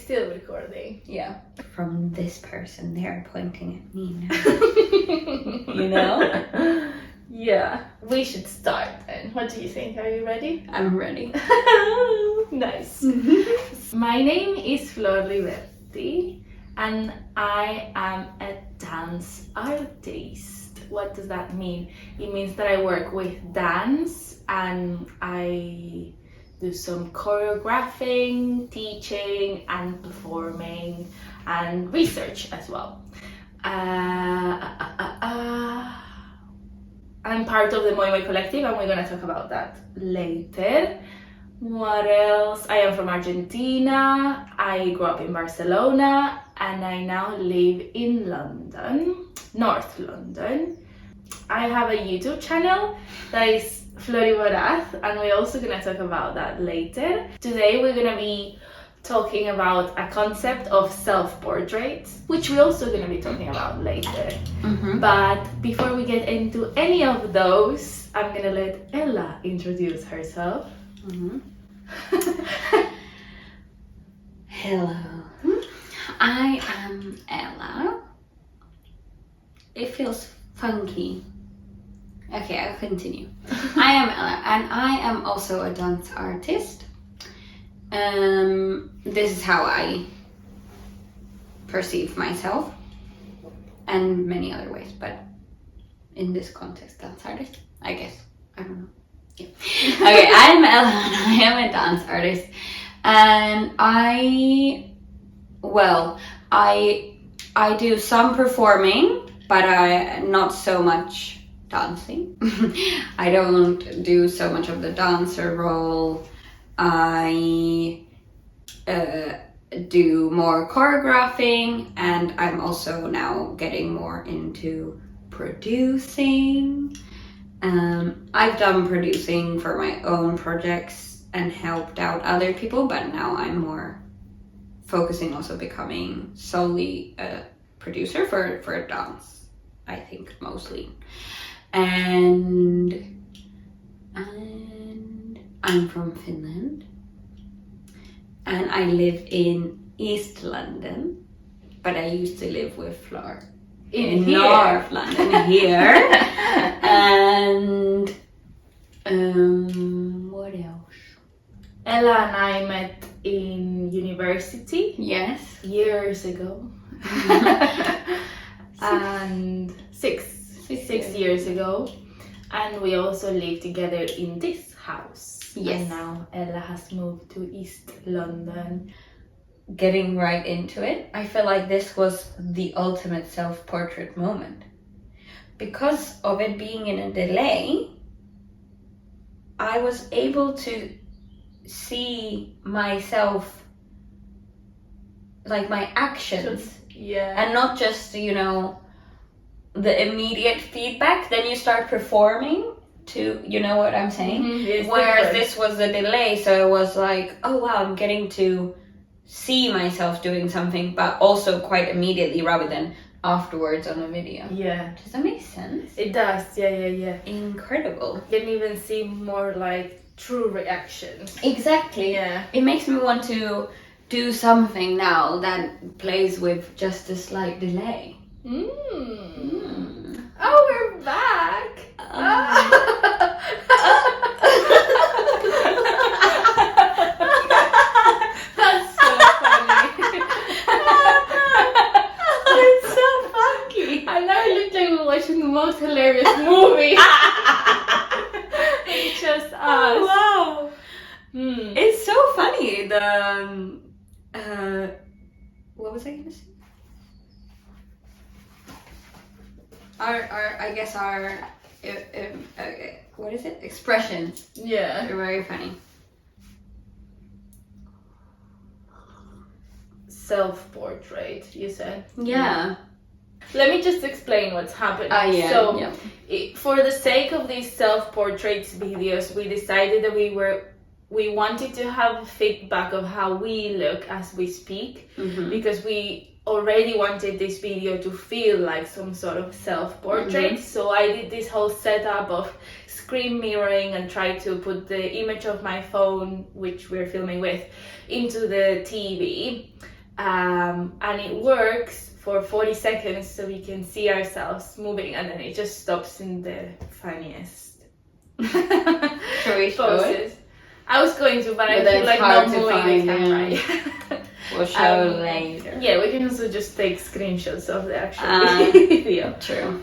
still recording. Yeah. From this person, they're pointing at me now. You know? Yeah, we should start then. What do you think? Are you ready? I'm ready. Nice. My name is Flor Liberti and I am a dance artist. What does that mean? It means that I work with dance and I do some choreographing, teaching and performing and research as well. I'm part of the MOΗ MOΗ collective and we're gonna talk about that later. What else? I am from Argentina. I grew up in Barcelona and I now live in London, North London. I have a YouTube channel that is Floriborath and we're also gonna talk about that later. Today we're gonna be talking about a concept of self-portraits, which we're also going to be talking about later. But before we get into any of those, I'm going to let Ella introduce herself. Hello, I am Ella. It feels funky. Okay, I'll continue. I am Ella and I am also a dance artist. This is how I perceive myself and many other ways, but in this context, dance artist, I guess. I don't know. Yeah. Okay, I'm Ella and I am a dance artist and I do some performing, but not so much dancing. I don't do so much of the dancer role. I do more choreographing and I'm also now getting more into producing. I've done producing for my own projects and helped out other people, but now I'm more focusing also becoming solely a producer for dance, I think mostly. And I'm from Finland and I live in East London, but I used to live with Flor in North London here. And what else? Ella and I met in university. Yes. Years ago. And six years ago. And we also lived together in this house. Yes. And now Ella has moved to East London. Getting right into it, I feel like this was the ultimate self-portrait moment. Because of it being in a delay, I was able to see myself, like my actions. And not just, the immediate feedback. Then you start performing to, you know what I'm saying? Whereas this was a delay, so it was like, oh wow, I'm getting to see myself doing something, but also quite immediately rather than afterwards on a video. Yeah. Does that make sense? It does, yeah. Incredible. You can even see more like true reactions. Exactly. Yeah. It makes me want to do something now that plays with just a slight delay. Oh, we're back! That's so funny. It's so funky. I know it looked like we were watching the most hilarious movie. It's just us. Oh, wow. It's so funny. What was I gonna say? Our what is it? Expressions. Yeah. They're very funny. Self-portrait, you said. Yeah. Let me just explain what's happening. Yeah. So, for the sake of these self-portraits videos, we decided that we wanted to have feedback of how we look as we speak, because we already wanted this video to feel like some sort of self-portrait. So I did this whole setup of screen mirroring and tried to put the image of my phone, which we're filming with, into the TV. and it works for 40 seconds so we can see ourselves moving, and then it just stops in the funniest Shall we show it? poses. I was going to, but I But feel that's like hard not to moving the find, camera. We'll show later. Yeah, we can also just take screenshots of the actual video. True.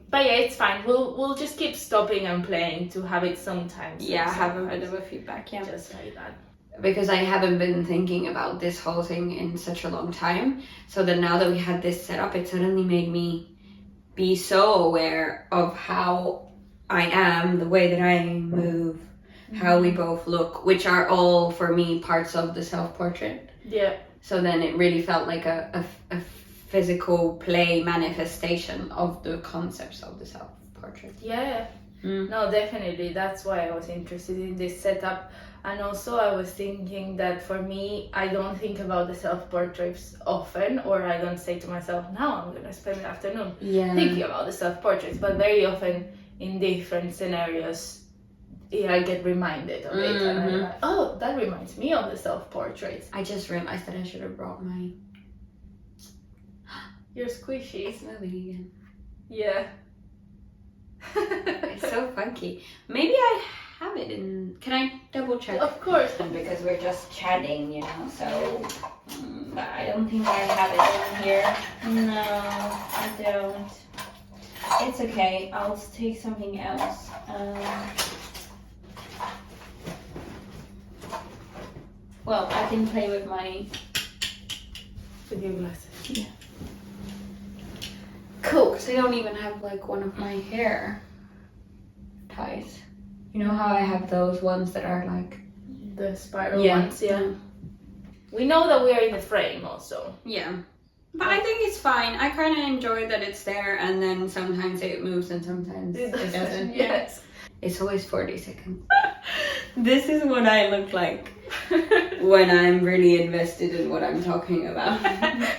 But yeah, it's fine. We'll just keep stopping and playing to have it sometimes. Yeah, and have a sometimes bit of a feedback, yeah. just like that. Because I haven't been thinking about this whole thing in such a long time. So that now that we had this set up, it suddenly made me be so aware of how I am, the way that I move, how we both look, which are all, for me, parts of the self-portrait. Yeah. So then it really felt like a physical play manifestation of the concepts of the self-portrait. Yeah. No, definitely. That's why I was interested in this setup. And also I was thinking that for me, I don't think about the self-portraits often, or I don't say to myself, now I'm going to spend the afternoon thinking about the self-portraits. But very often in different scenarios, I get reminded of it. And I'm like, oh, that reminds me of the self-portraits. I just realized that I should have brought my... You're squishy. It's moving again. Yeah. It's so funky. Maybe I have it in... Can I double check? Of course. Because we're just chatting, you know, so... but I don't think I have it in here. No, I don't. It's okay. I'll take something else. Well, I can play with my... With your glasses. Yeah. Cool, because I don't even have like one of my hair ties. You know how I have those ones that are like... The spiral ones, yeah. We know that we are in the frame also. Yeah. But I think it's fine. I kind of enjoy that it's there, and then sometimes it moves and sometimes it doesn't. Yes. It's always 40 seconds. This is what I look like when I'm really invested in what I'm talking about.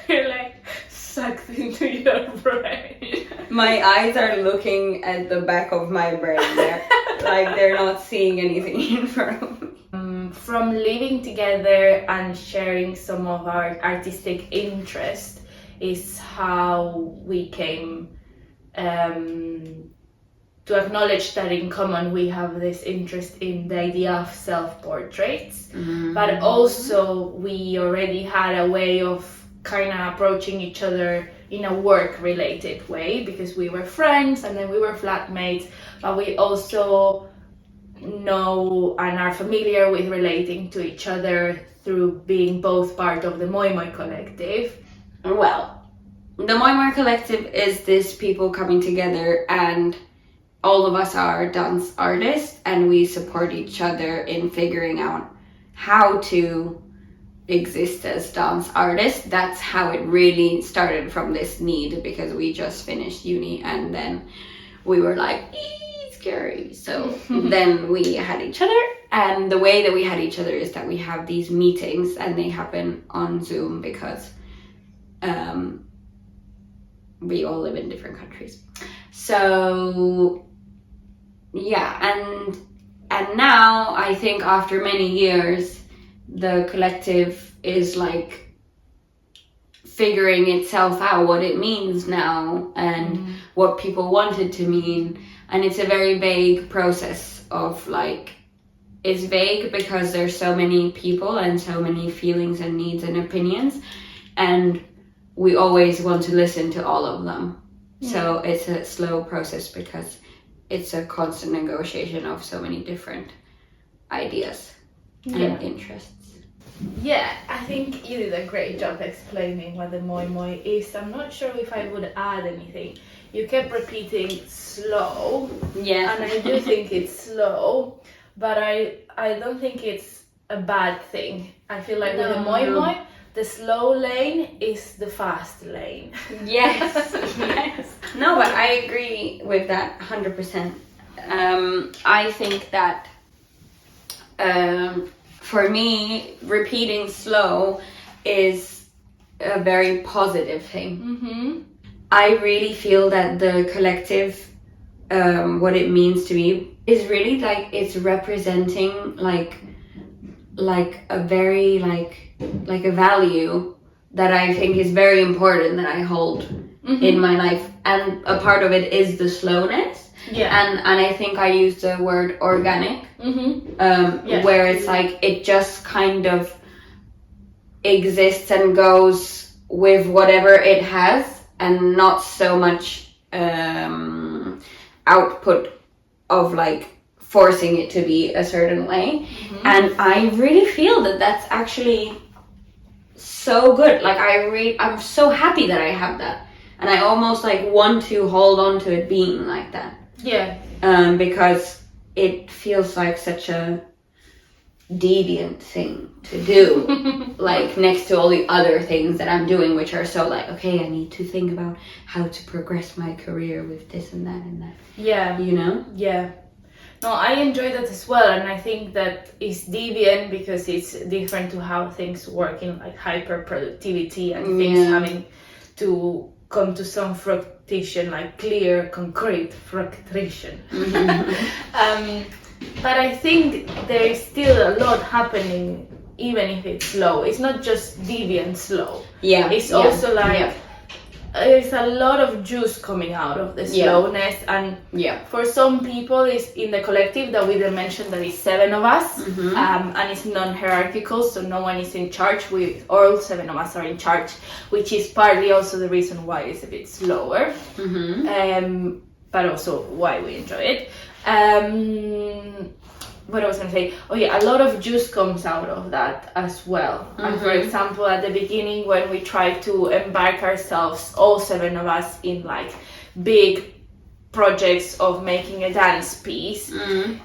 You're like sucked into your brain. My eyes are looking at the back of my brain. They're not seeing anything in front of me. From living together and sharing some of our artistic interest is how we came to acknowledge that in common we have this interest in the idea of self-portraits, but also we already had a way of kind of approaching each other in a work-related way, because we were friends and then we were flatmates, but we also know and are familiar with relating to each other through being both part of the MOΗ MOΗ collective. Well, the MOΗ MOΗ collective is this people coming together, and all of us are dance artists, and we support each other in figuring out how to exist as dance artists. That's how it really started, from this need, because we just finished uni and then we were like, scary. So then we had each other, and the way that we had each other is that we have these meetings and they happen on Zoom because we all live in different countries. So yeah, and now I think after many years the collective is like figuring itself out, what it means now and what people want it to mean. And it's a very vague process of like, it's vague because there's so many people and so many feelings and needs and opinions, and we always want to listen to all of them. So it's a slow process because it's a constant negotiation of so many different ideas and interests. Yeah, I think you did a great job explaining what the MOΗ MOΗ is. I'm not sure if I would add anything. You kept repeating slow, Yeah, and I do think it's slow, but I don't think it's a bad thing. I feel like with the MOΗ MOΗ, the slow lane is the fast lane. Yes, yes. No, but I agree with that 100%. I think that for me, repeating slow is a very positive thing. I really feel that the collective, what it means to me, is really like it's representing like a very like like a value that I think is very important that I hold in my life, and a part of it is the slowness. Yeah. And I think I use the word organic, Yes. where it's like it just kind of exists and goes with whatever it has, and not so much output of like forcing it to be a certain way. And I really feel that that's actually so good. Like I'm so happy that I have that, and I almost like want to hold on to it being like that. Yeah. Because it feels like such a deviant thing to do, like next to all the other things that I'm doing, which are so like, okay, I need to think about how to progress my career with this and that and that. Yeah. You know? Yeah. No, I enjoy that as well, and I think that it's deviant because it's different to how things work in like hyper productivity and things having to come to some fruition, like clear, concrete fruition. But I think there is still a lot happening, even if it's slow. It's not just deviant slow. Yeah. It's also like there's a lot of juice coming out of the slowness, and for some people it's in the collective that we didn't mention that it's 7 of us, and it's non-hierarchical, so no one is in charge. We all 7 of us are in charge, which is partly also the reason why it's a bit slower, but also why we enjoy it. What I was going to say, a lot of juice comes out of that as well. And for example, at the beginning when we tried to embark ourselves, all 7 of us, in like big projects of making a dance piece,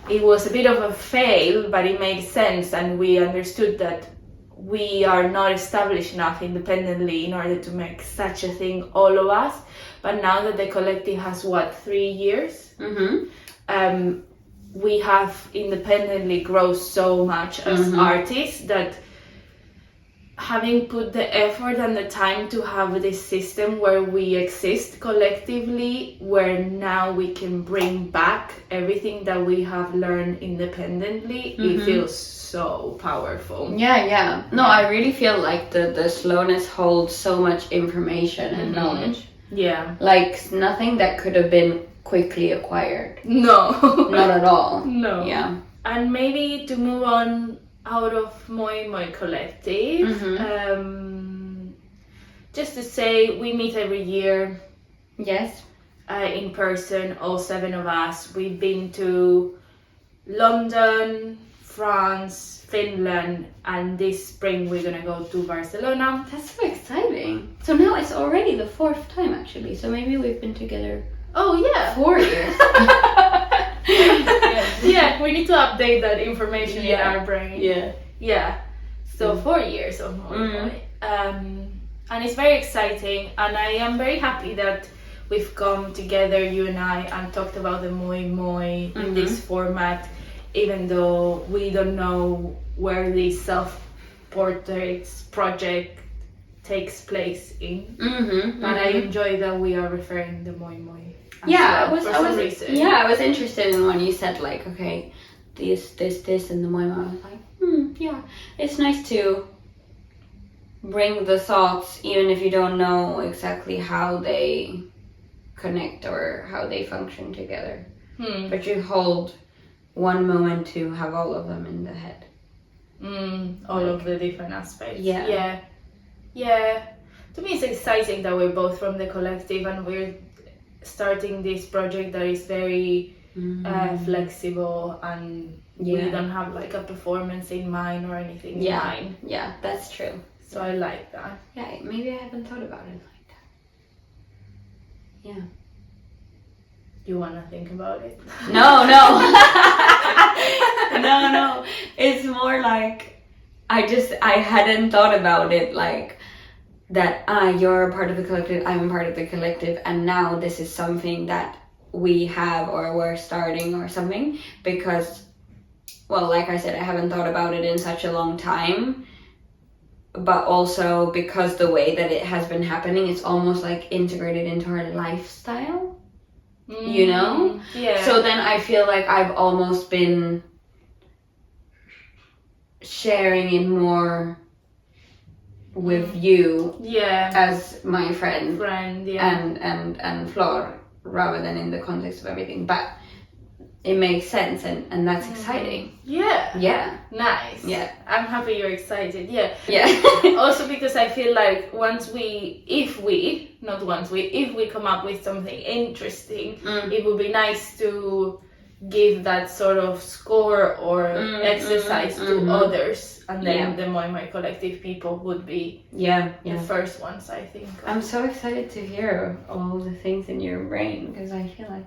it was a bit of a fail, but it made sense, and we understood that we are not established enough independently in order to make such a thing, all of us. But now that the collective has 3 years, we have independently grown so much as artists that having put the effort and the time to have this system where we exist collectively, where now we can bring back everything that we have learned independently, it feels so powerful. No, I really feel like the slowness holds so much information and knowledge. Like nothing that could have been quickly acquired. No. Not at all. No. Yeah. And maybe to move on out of MOI MOI Collective, just to say we meet every year. Yes. In person, all 7 of us. We've been to London, France, Finland, and this spring we're gonna go to Barcelona. That's so exciting. So now it's already the 4th time actually. So maybe we've been together 4 years. Yeah, we need to update that information in our brain. Yeah. So 4 years of MOI MOI. And it's very exciting, and I am very happy that we've come together, you and I, and talked about the MOI MOI in this format, even though we don't know where the self-portraits project takes place in. But I enjoy that we are referring the MOI MOI. I was interested in when you said like, okay, this and the MOI MOI. I was like, it's nice to bring the thoughts, even if you don't know exactly how they connect or how they function together. But you hold one moment to have all of them in the head. All of the different aspects. Yeah. To me, it's exciting that we're both from the collective and we're starting this project that is very flexible, and we don't have like a performance in mind or anything in mind. Yeah, that's true. So I like that. Yeah, maybe I haven't thought about it like that. Yeah. You wanna think about it? No. No. It's more like I hadn't thought about it like that. You're a part of the collective, I'm a part of the collective, and now this is something that we have or we're starting or something, because, well, like I said, I haven't thought about it in such a long time, but also because the way that it has been happening, it's almost like integrated into our lifestyle, you know? Yeah. So then I feel like I've almost been sharing it more with you Yeah. as my friend Friend, yeah. and Flor rather than in the context of everything. But it makes sense and that's exciting. Yeah. Yeah. Nice. Yeah. I'm happy you're excited. Yeah. Yeah. Also because I feel like if we come up with something interesting, it would be nice to give that sort of score or exercise to others, and then the Moi Moi collective people would be the first ones, I think. I'm so excited to hear all the things in your brain because I feel like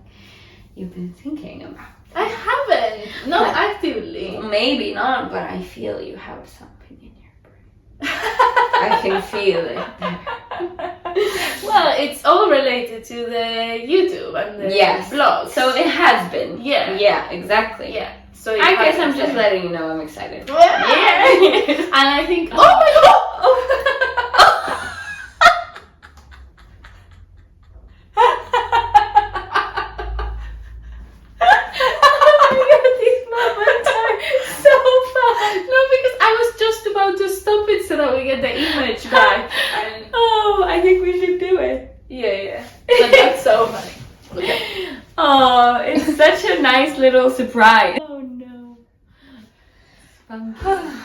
you've been thinking about. I haven't, not actively. Maybe not, but I feel you have something in your brain. I can feel it there. Well, it's all related to the YouTube and the blog. So it has been. Yeah. Yeah, exactly. Yeah. So I guess I'm just letting you know I'm excited. Yeah. And I think, oh my god! These moments are so fun. No, because I was just about to stop it so that we get the image back. And Oh, I think we should do it. yeah. But that's so funny. Okay. Oh, it's such a nice little surprise. Oh no. Bye.